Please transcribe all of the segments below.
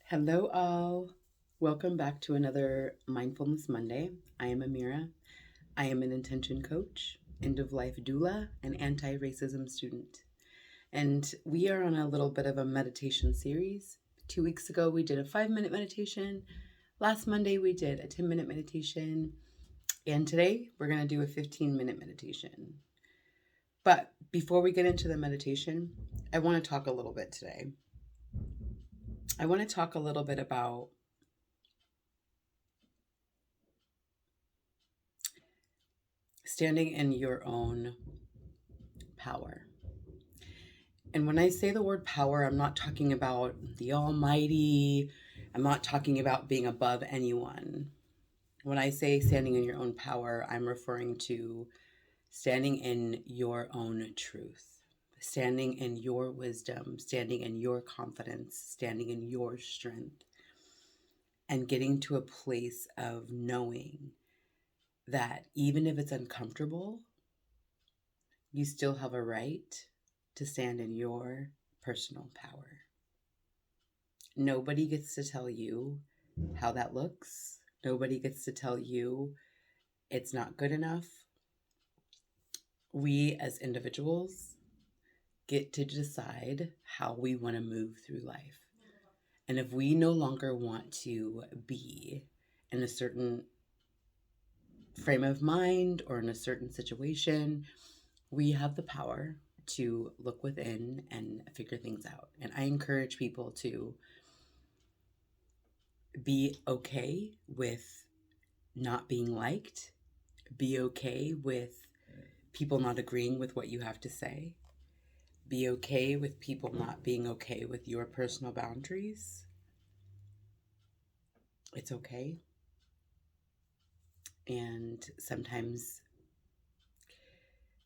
Hello, all. Welcome back to another Mindfulness Monday. I am Amira. I am an intention coach, end of life doula, and anti racism student. And we are on a little bit of a meditation series. 2 weeks ago, we did a 5-minute meditation. Last Monday, we did a 10-minute meditation. And today, we're going to do a 15-minute meditation. But before we get into the meditation, I want to talk a little bit today. I want to talk a little bit about standing in your own power. And when I say the word power, I'm not talking about the almighty. I'm not talking about being above anyone. When I say standing in your own power, I'm referring to standing in your own truth, standing in your wisdom, standing in your confidence, standing in your strength, and getting to a place of knowing that even if it's uncomfortable, you still have a right to stand in your personal power. Nobody gets to tell you how that looks. Nobody gets to tell you it's not good enough. We as individuals get to decide how we want to move through life. And if we no longer want to be in a certain frame of mind or in a certain situation, we have the power to look within and figure things out. And I encourage people to be okay with not being liked, be okay with people not agreeing with what you have to say, be okay with people not being okay with your personal boundaries. It's okay. And sometimes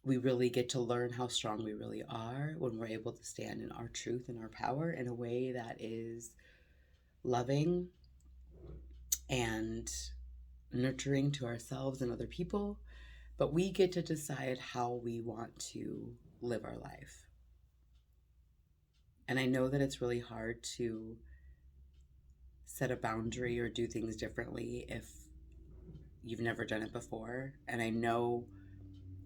we really get to learn how strong we really are when we're able to stand in our truth and our power in a way that is loving and nurturing to ourselves and other people. But we get to decide how we want to live our life. And I know that it's really hard to set a boundary or do things differently if you've never done it before. And I know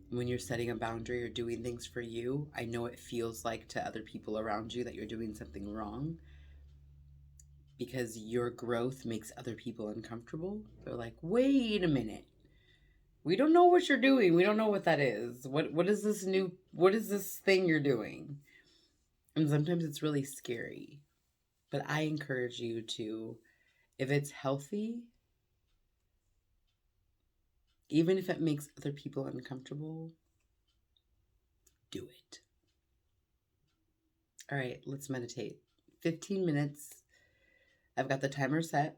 when you're setting a boundary or doing things for you, I know it feels like to other people around you that you're doing something wrong because your growth makes other people uncomfortable. They're like, wait a minute. We don't know what you're doing. We don't know what that is. What is this thing you're doing? And sometimes it's really scary. But I encourage you to, if it's healthy, even if it makes other people uncomfortable, do it. All right, let's meditate. 15 minutes. I've got the timer set.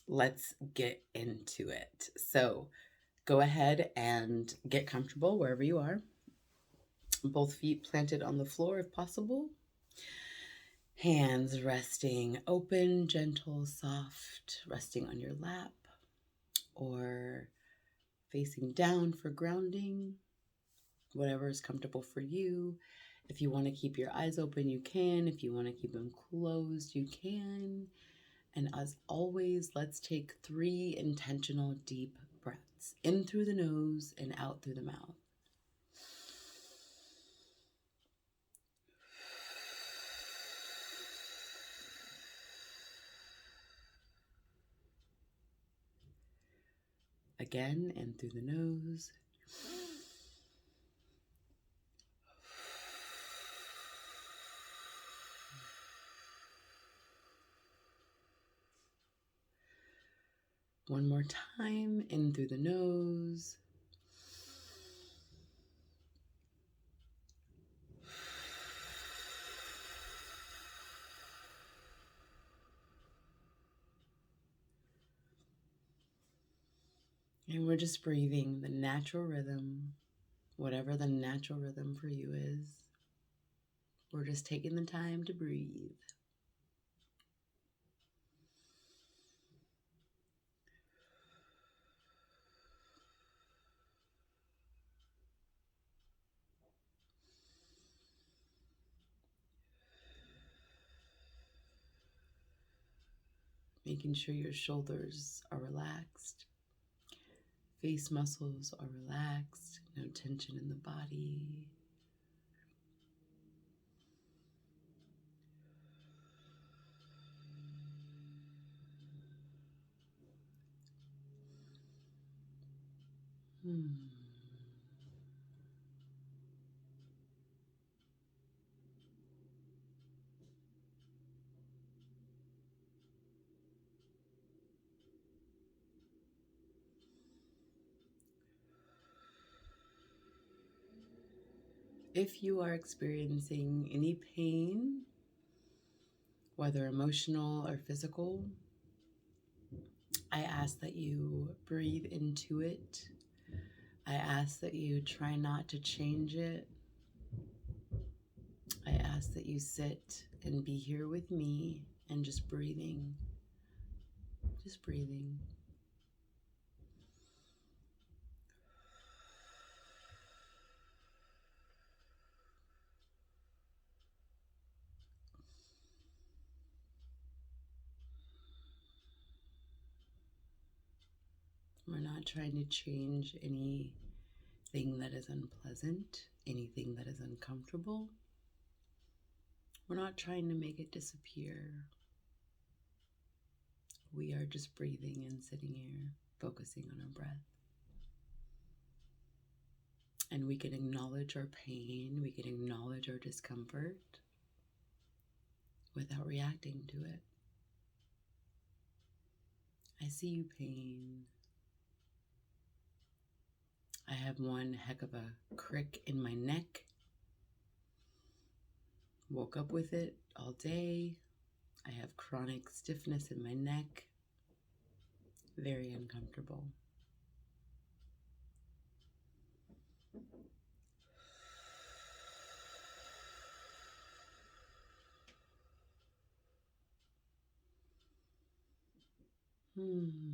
Let's get into it. So go ahead and get comfortable wherever you are. Both feet planted on the floor if possible. Hands resting open, gentle, soft, resting on your lap or facing down for grounding, whatever is comfortable for you. If you want to keep your eyes open, you can. If you want to keep them closed, you can. And as always, let's take 3 intentional deep breaths in through the nose and out through the mouth. Again, in through the nose. One more time, in through the nose. And we're just breathing the natural rhythm, whatever the natural rhythm for you is. We're just taking the time to breathe. making sure your shoulders are relaxed, face muscles are relaxed, no tension in the body. If you are experiencing any pain, whether emotional or physical, I ask that you breathe into it. I ask that you try not to change it. I ask that you sit and be here with me and just breathing. Just breathing. We're not trying to change anything that is unpleasant, anything that is uncomfortable. We're not trying to make it disappear. We are just breathing and sitting here, focusing on our breath. And we can acknowledge our pain, we can acknowledge our discomfort without reacting to it. I see you, pain. I have one heck of a crick in my neck. Woke up with it all day. I have chronic stiffness in my neck. Very uncomfortable. Hmm.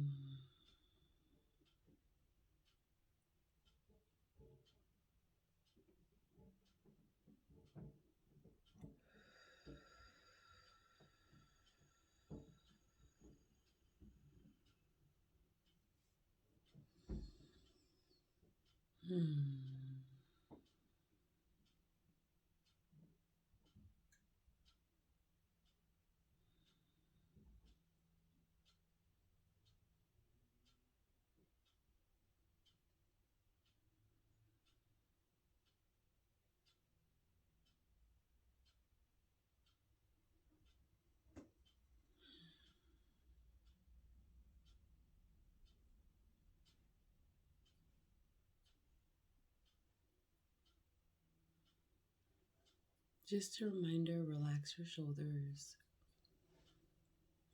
Just a reminder, relax your shoulders.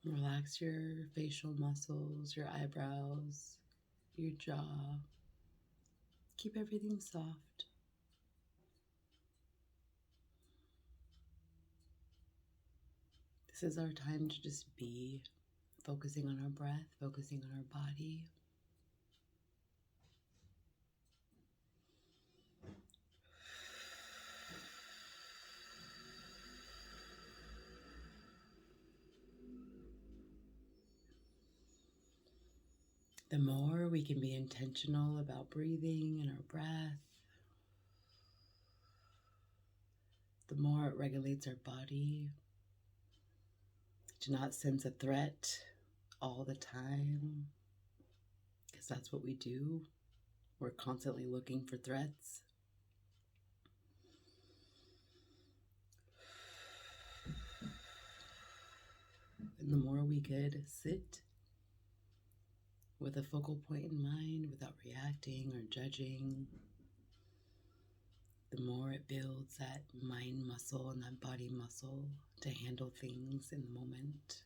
Relax your facial muscles, your eyebrows, your jaw. Keep everything soft. This is our time to just be, focusing on our breath, focusing on our body. The more we can be intentional about breathing and our breath, the more it regulates our body to not sense a threat all the time, because that's what we do. We're constantly looking for threats. And the more we could sit with a focal point in mind without reacting or judging, the more it builds that mind muscle and that body muscle to handle things in the moment.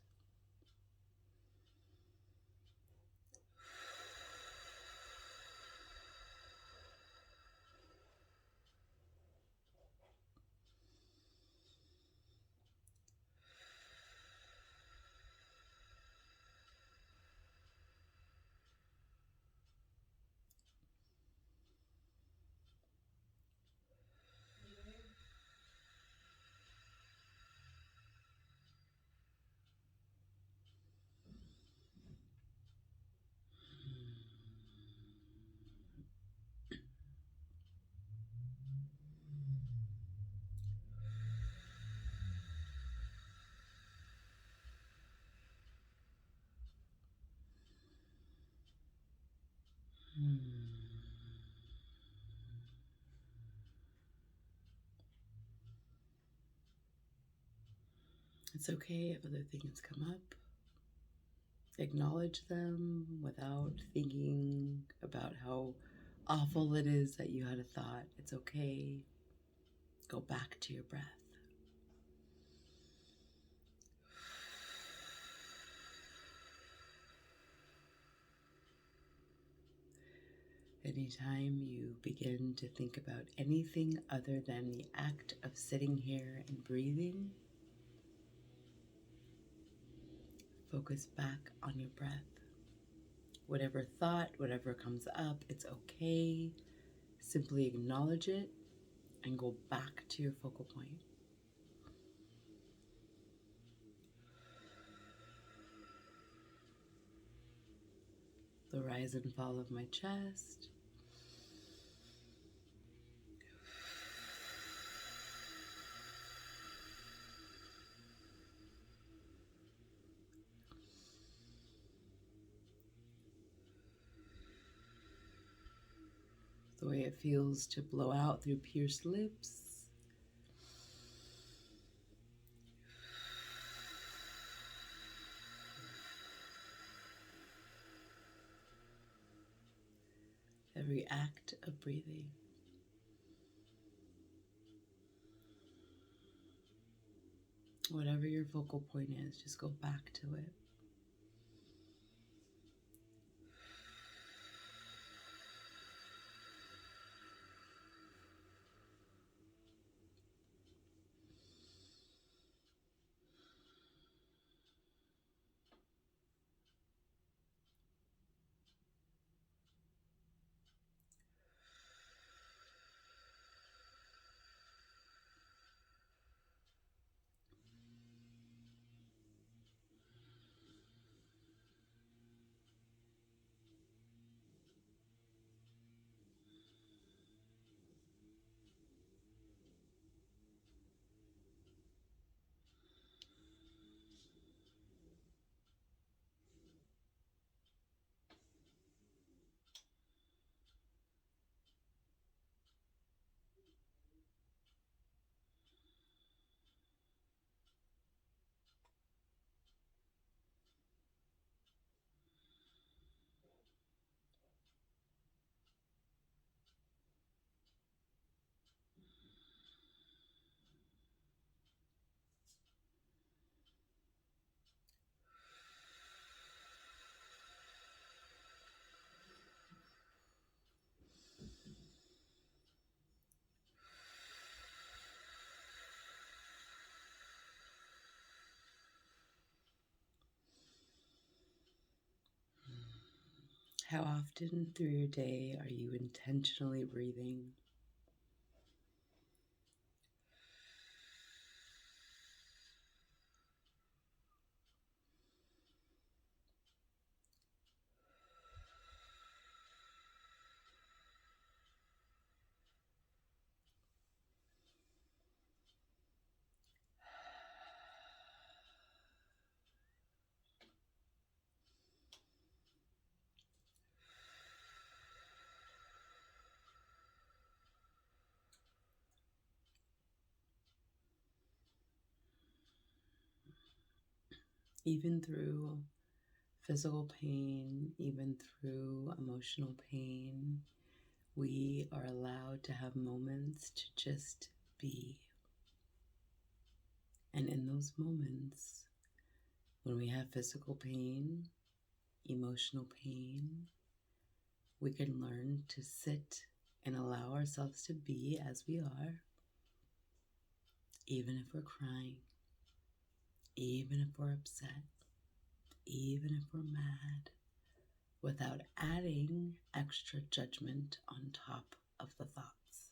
It's okay if other things come up. Acknowledge them without thinking about how awful it is that you had a thought. It's okay. Go back to your breath. Anytime you begin to think about anything other than the act of sitting here and breathing, focus back on your breath. Whatever thought, whatever comes up, it's okay. Simply acknowledge it and go back to your focal point. The rise and fall of my chest. The way it feels to blow out through pierced lips. Every act of breathing. Whatever your focal point is, just go back to it. How often through your day are you intentionally breathing? Even through physical pain, even through emotional pain, we are allowed to have moments to just be. And in those moments, when we have physical pain, emotional pain, we can learn to sit and allow ourselves to be as we are, even if we're crying, even if we're upset, even if we're mad, without adding extra judgment on top of the thoughts.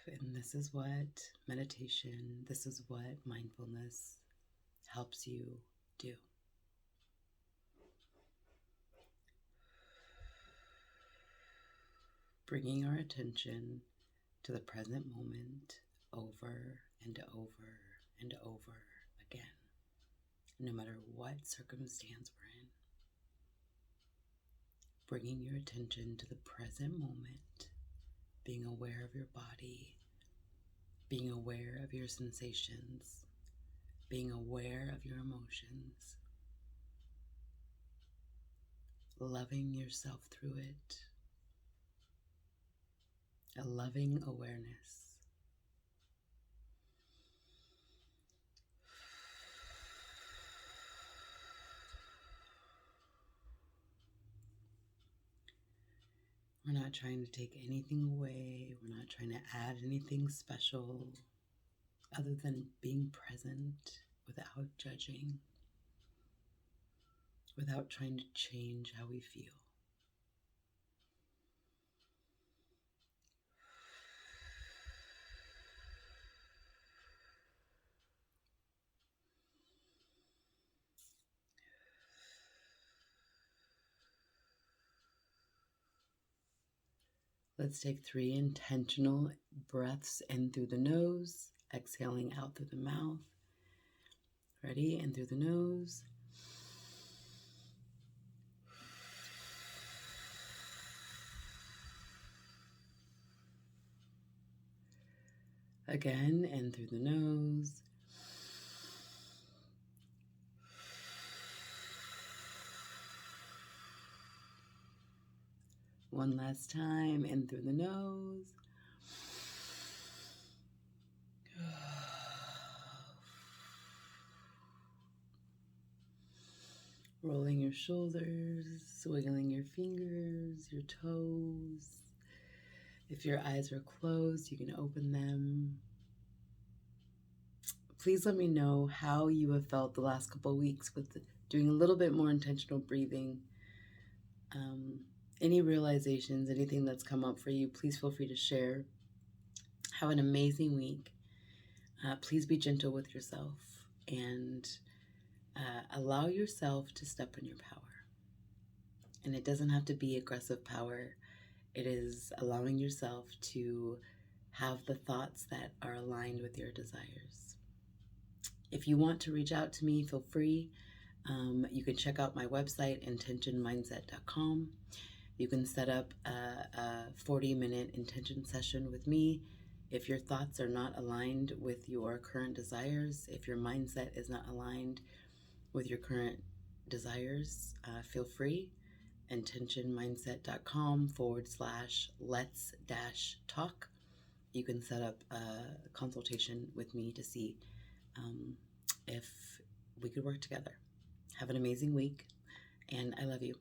And this is what meditation, this is what mindfulness helps you do. Bringing our attention to the present moment over and over and over again, no matter what circumstance we're in. Bringing your attention to the present moment, being aware of your body, being aware of your sensations, being aware of your emotions, loving yourself through it, a loving awareness. We're not trying to take anything away. We're not trying to add anything special other than being present without judging, without trying to change how we feel. Let's take 3 intentional breaths in through the nose, exhaling out through the mouth. Ready? In through the nose. Again, in through the nose. One last time, in through the nose. Rolling your shoulders, wiggling your fingers, your toes. If your eyes are closed, you can open them. Please let me know how you have felt the last couple of weeks with doing a little bit more intentional breathing. Any realizations, anything that's come up for you, please feel free to share. Have an amazing week. Please be gentle with yourself and allow yourself to step in your power. And it doesn't have to be aggressive power. It is allowing yourself to have the thoughts that are aligned with your desires. If you want to reach out to me, feel free. You can check out my website, intentionmindset.com. You can set up a 40-minute intention session with me. If your thoughts are not aligned with your current desires, if your mindset is not aligned with your current desires, feel free. intentionmindset.com/let's-talk. You can set up a consultation with me to see if we could work together. Have an amazing week, and I love you.